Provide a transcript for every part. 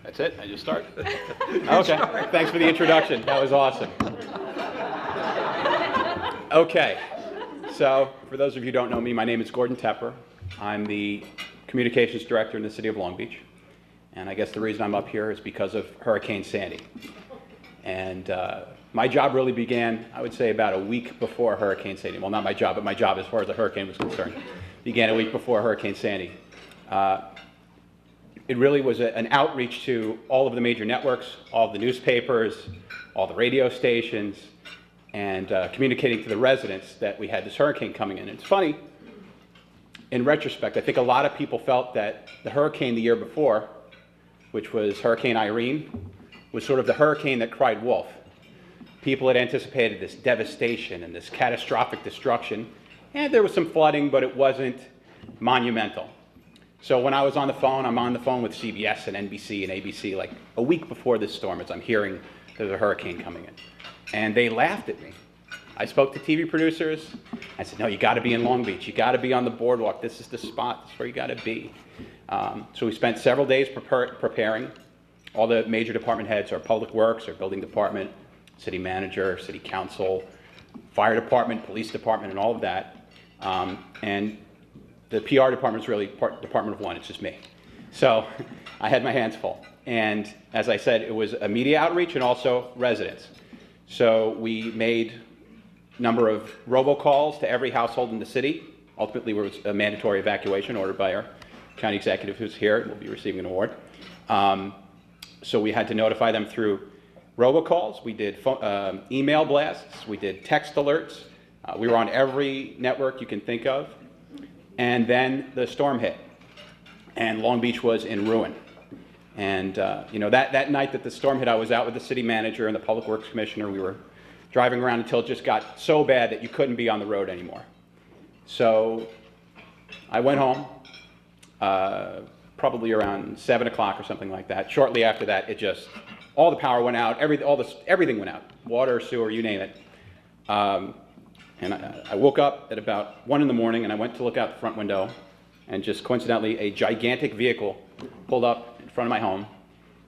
That's it? I just start? Okay, thanks for the introduction. That was awesome. Okay, so for those of you who don't know me, my name is Gordon Tepper. I'm the communications director in the city of Long Beach. And I guess the reason I'm up here is because of Hurricane Sandy. And my job really began, I would say, about a week before Hurricane Sandy. Well, not my job, but my job as far as the hurricane was concerned began a week before Hurricane Sandy. It really was an outreach to all of the major networks, all of the newspapers, all the radio stations, and communicating to the residents that we had this hurricane coming in. And it's funny, in retrospect, I think a lot of people felt that the hurricane the year before, which was Hurricane Irene, was sort of the hurricane that cried wolf. People had anticipated this devastation and this catastrophic destruction, and there was some flooding, but it wasn't monumental. So when I was on the phone, I'm on the phone with CBS and NBC and ABC like a week before this storm as I'm hearing there's a hurricane coming in. And they laughed at me. I spoke to TV producers. I said, no, you got to be in Long Beach. You got to be on the boardwalk. This is the spot. This is where you got to be. So we spent several days preparing. All the major department heads, our public works, our building department, city manager, city council, fire department, police department, and all of that. And the PR department is really department of one. It's just me. So I had my hands full. And as I said, it was a media outreach and also residents. So we made a number of robocalls to every household in the city. Ultimately, it was a mandatory evacuation ordered by our county executive who's here and will be receiving an award. So we had to notify them through robocalls. We did email blasts. We did text alerts. We were on every network you can think of. And then the storm hit, and Long Beach was in ruin. And that night that the storm hit, I was out with the city manager and the public works commissioner. We were driving around until it just got so bad that you couldn't be on the road anymore. So I went home, probably around 7 o'clock or something like that. Shortly after that, all the power went out, everything went out, water, sewer, you name it. And I woke up at about 1 in the morning, and I went to look out the front window, and just coincidentally, a gigantic vehicle pulled up in front of my home,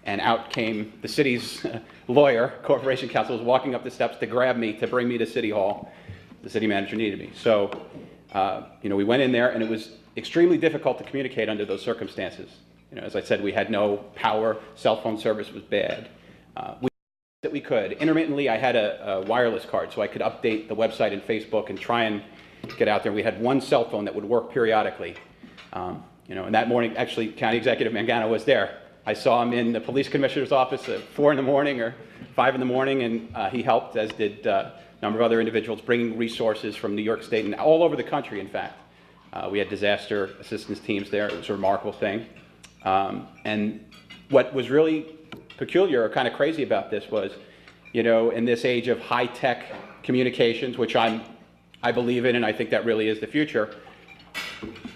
and out came the city's lawyer, corporation counsel, was walking up the steps to grab me, to bring me to City Hall. The city manager needed me. So, we went in there, and it was extremely difficult to communicate under those circumstances. As I said, we had no power, cell phone service was bad. That we could. Intermittently, I had a wireless card, so I could update the website and Facebook and try and get out there. We had one cell phone that would work periodically. And that morning, actually, County Executive Mangano was there. I saw him in the police commissioner's office at 4 in the morning or 5 in the morning, and he helped, as did a number of other individuals, bringing resources from New York State and all over the country, in fact. We had disaster assistance teams there. It was a remarkable thing. And what was really peculiar or kind of crazy about this was, in this age of high-tech communications, which I believe in, and I think that really is the future,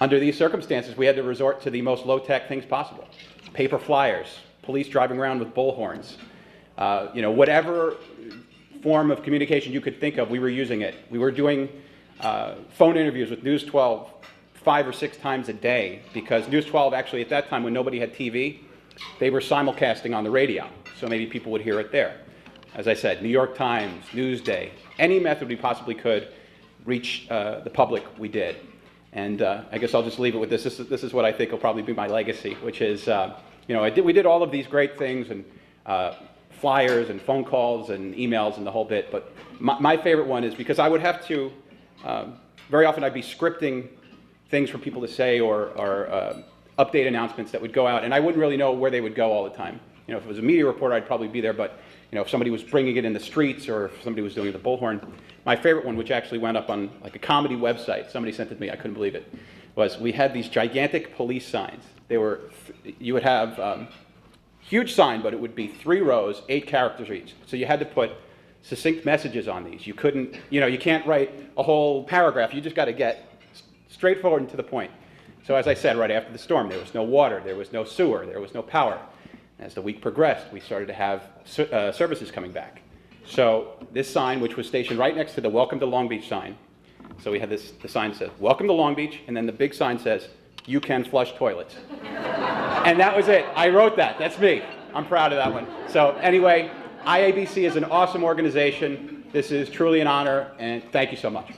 under these circumstances, we had to resort to the most low-tech things possible. Paper flyers, police driving around with bullhorns, whatever form of communication you could think of, we were using it. We were doing phone interviews with News 12 5 or 6 times a day, because News 12, actually, at that time when nobody had TV, they were simulcasting on the radio, so maybe people would hear it there. As I said, New York Times, Newsday, any method we possibly could reach the public, we did. And I guess I'll just leave it with this. This is what I think will probably be my legacy, which is, we did all of these great things, and flyers and phone calls and emails and the whole bit, but my favorite one is because I would have to, very often I'd be scripting things for people to say or update announcements that would go out, and I wouldn't really know where they would go all the time. If it was a media reporter, I'd probably be there, but if somebody was bringing it in the streets or if somebody was doing the bullhorn. My favorite one, which actually went up on like a comedy website, somebody sent it to me, I couldn't believe it, was we had these gigantic police signs. You would have huge sign, but it would be 3 rows, 8 characters each. So you had to put succinct messages on these. You couldn't, you can't write a whole paragraph. You just got to get straightforward and to the point. So as I said, right after the storm, there was no water, there was no sewer, there was no power. As the week progressed, we started to have services coming back. So this sign, which was stationed right next to the Welcome to Long Beach sign, so we had the sign that says, Welcome to Long Beach, and then the big sign says, You can flush toilets. And that was it. I wrote that. That's me. I'm proud of that one. So anyway, IABC is an awesome organization. This is truly an honor, and thank you so much.